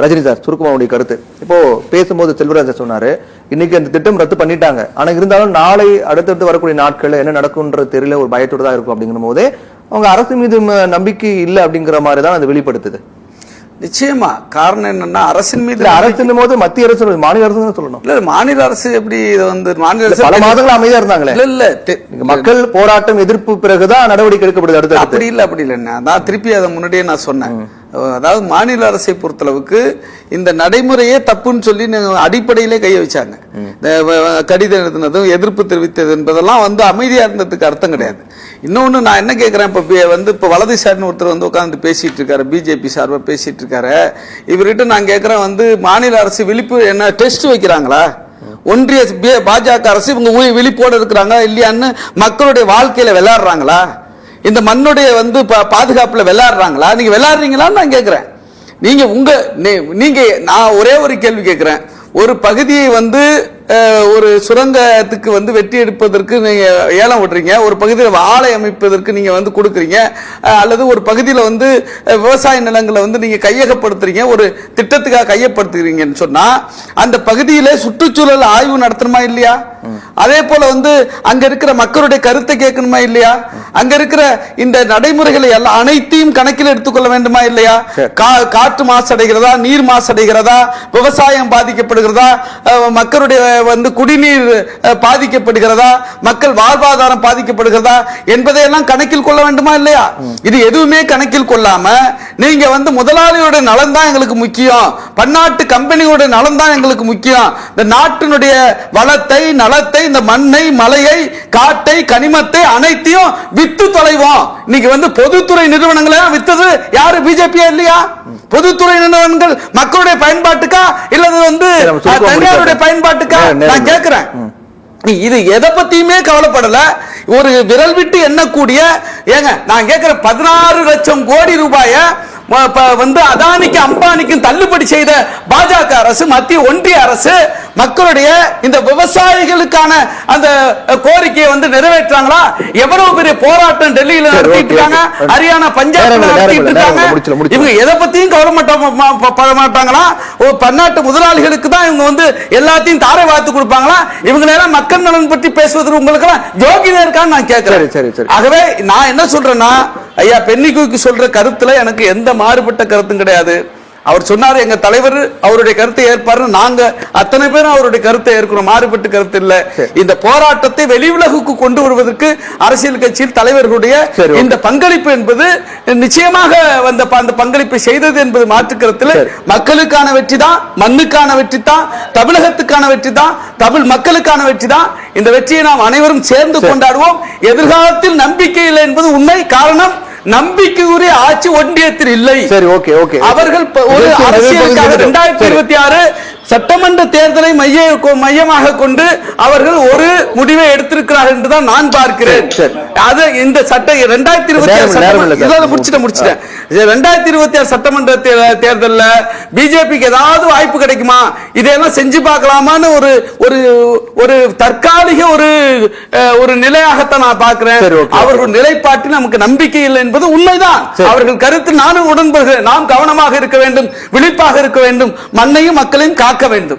Rajini sir சுருக்குமாவுடைய கருத்து. இப்போ பேசும்போது செல்வராஜ் சொன்னாரு, இன்னைக்கு அந்த திட்டம் ரத்து பண்ணிட்டாங்க, ஆனா இருந்தாலும் நாளை அடுத்தடுத்து வரக்கூடிய நாட்கள்ல என்ன நடக்கும்ன்றது தெரியல, ஒரு பயத்தோடு தான் இருக்கும் அப்படிங்கிற போதே அவங்க அரசு மீது நம்பிக்கை இல்லை அப்படிங்கிற மாதிரி தான் அது வெளிப்படுத்துது. நிச்சயமா காரணம் என்னன்னா அரசின் மீது அரசின் போது மத்திய அரசு மாநில அரசு சொல்லணும். இல்ல மாநில அரசு எப்படி இதை வந்து மாநில அரசு பல மாதங்கள் அமைதியா இருந்தாங்களே. இல்ல மக்கள் போராட்டம் எதிர்ப்பு பிறகுதான் நடவடிக்கை எடுக்கப்படுது. அடுத்து அப்படி இல்ல நான் திருப்பி அதை முன்னாடியே நான் சொன்னேன். அதாவது மாநில அரசை பொறுத்தளவுக்கு இந்த நடைமுறையே தப்புன்னு சொல்லி அடிப்படையிலே கைய வச்சாங்க. கடிதம் எழுதினதும் எதிர்ப்பு தெரிவித்தது என்பதெல்லாம் வந்து அமைதியா இருந்ததுக்கு அர்த்தம் கிடையாது. இன்னொன்னு நான் என்ன கேட்கிறேன், இப்ப வலதுசாரின்னு ஒருத்தர் வந்து உட்கார்ந்து பேசிட்டு இருக்காரு, பிஜேபி சார்பா பேசிட்டு இருக்காரு. இவர்கிட்ட நான் கேட்கிறேன், வந்து மாநில அரசு விழிப்பு என்ன டெஸ்ட் வைக்கிறாங்களா? ஒன்றிய பாஜக அரசு இவங்க விழிப்போடு இருக்கிறாங்க இல்லையான்னு மக்களுடைய வாழ்க்கையில விளையாடுறாங்களா? இந்த மண்ணுடைய வந்து பாதுகாப்புல விளையாடுறாங்களா? நீங்க விளையாடுறீங்களான்னு நான் கேட்கிறேன். நீங்க நான் ஒரே ஒரு கேள்வி கேட்கிறேன். ஒரு பகுதியை வந்து ஒரு சுரங்கத்துக்கு வந்து வெட்டி எடுப்பதற்கு நீங்க ஏலம் விடுறீங்க, ஒரு பகுதியில் ஆலை அமைப்பதற்கு நீங்க வந்து கொடுக்குறீங்க, அல்லது ஒரு பகுதியில் வந்து விவசாய நிலங்களை வந்து நீங்க கையகப்படுத்துறீங்க, ஒரு திட்டத்துக்காக கையப்படுத்துறீங்கன்னு சொன்னா அந்த பகுதியில சுற்றுச்சூழல் ஆய்வு நடத்தணுமா இல்லையா? அதே போல வந்து அங்க இருக்கிற மக்களுடைய கருத்தை கேட்கணுமா இல்லையா? அங்க இருக்கிற இந்த நடைமுறைகளை எல்லாம் அனைத்தையும் கணக்கில் எடுத்துக்கொள்ள வேண்டுமா இல்லையா? காற்று மாசடைகிறதா, நீர் மாசடைகிறதா, விவசாயம் பாதிக்கப்படுகிறதா, மக்களுடைய வந்து குடிநீர் பாதிக்கப்படுகிறதா, மக்கள் வாழ்வாதாரம் பாதிக்கப்படுகிறதா என்பதையெல்லாம் கணக்கில் கொள்ள வேண்டுமா இல்லையா? இது எதுவுமே கணக்கில் கொள்ளாம நீங்க வந்து முதலாளியோட நலன் தான் எங்களுக்கு முக்கியம், பன்னாட்டு கம்பெனியோட நலன் தான் எங்களுக்கு முக்கியம், இந்த நாட்டினுடைய வளத்தை நலத்தை இந்த மண்ணை மலையை காட்டை கனிமத்தை அனைத்தையும் வித்து தொலைவோம். இன்னைக்கு வந்து பொதுத்துறை நிறுவனங்களை வித்தது யாரு? பிஜேபியா இல்லையா? பொதுத்துறை நிறுவனங்கள் மக்களுடைய பயன்பாட்டுக்கா இல்லது வந்து தனியாருடைய பயன்பாட்டுக்கா? நான் கேட்கிறேன். இது எதை பத்தியுமே கவலைப்படல. ஒரு விரல் விட்டு எண்ணக்கூடிய ஏங்க நான் கேட்கிறேன், 16 லட்சம் கோடி ரூபாய வந்து அதானிக்கு அம்பானிக்கும் தள்ளுபடி செய்த பாஜக அரசு, மத்திய ஒன்றிய அரசு மக்களுடைய இந்த விவசாயிகளுக்கான அந்த கோரிக்கையை வந்து நிறைவேற்றாங்களா? எவ்வளவு பெரிய போராட்டம் டெல்லியில நடத்திட்டு இருக்காங்க, ஹரியானா பஞ்சாப்ல நடத்திட்டு இருக்காங்க. இவங்க எதை பத்தியும் கவலை மாட்டாங்களா? பன்னாட்டு முதலாளிகளுக்கு தான் இவங்க வந்து எல்லாத்தையும் தாரை வார்த்து கொடுப்பாங்களா? இவங்க எல்லாம் மக்கள் நலன் பற்றி பேசுவது உங்களுக்கு எல்லாம் யோகிதா இருக்கான்னு நான் கேட்கிறேன். ஆகவே நான் என்ன சொல்றேன்னா, ஐயா பென்னிக்குக்கு சொல்ற கருத்துல எனக்கு எந்த மாறுபட்ட கருத்தும் கிடையாது. அவர் சொன்னாரு எங்க தலைவர் அவருடைய கருத்தை ஏற்பாரு, நாங்க அத்தனை பேரும் அவருடைய கருத்தை ஏற்கிறோம், மாறுபட்ட கருத்து இல்ல. இந்த போராட்டத்தை வெளி உலகுக்கு கொண்டு வருவதற்கு அரசியல் கட்சியில் தலைவர்களுடைய இந்த பங்களிப்பு என்பது நிச்சயமாக அந்த பங்களிப்பை செய்தது என்பது மாற்று கருத்தில். மக்களுக்கான வெற்றி தான், மண்ணுக்கான வெற்றி தான், தமிழகத்துக்கான வெற்றி தான், தமிழ் மக்களுக்கான வெற்றி தான். இந்த வெற்றியை நாம் அனைவரும் சேர்ந்து கொண்டாடுவோம். எதிர்காலத்தில் நம்பிக்கை இல்லை என்பது உண்மை. காரணம், நம்பிக்கைக்குரிய ஆட்சி ஒன்றியத்தில் இல்லை. சரி, ஓகே ஓகே. அவர்கள் ஒரு அரசியலுக்காக 2026 சட்டமன்ற தேர்தலை மையமாக கொண்டு அவர்கள் ஒரு முடிவை எடுத்திருக்கிறார்கள் என்றுதான் நான் பார்க்கிறேன். அது இந்த சட்ட 2026 முடிச்சிட்டேன். 2026 சட்டமன்ற தேர்தலில் பிஜேபிக்கு ஏதாவது வாய்ப்பு கிடைக்குமா, இதையெல்லாம் செஞ்சு பார்க்கலாமான்னு ஒரு தற்காலிக ஒரு நிலையாகத்தான் நான் பார்க்கிறேன். அவர்கள் நிலைப்பாட்டில் நமக்கு நம்பிக்கை இல்லை என்பது உண்மைதான். அவர்கள் கருத்து நானும் உடன்படுகிறேன். நாம் கவனமாக இருக்க வேண்டும், விழிப்பாக இருக்க வேண்டும், மண்ணையும் மக்களையும் காக்க வேண்டும்.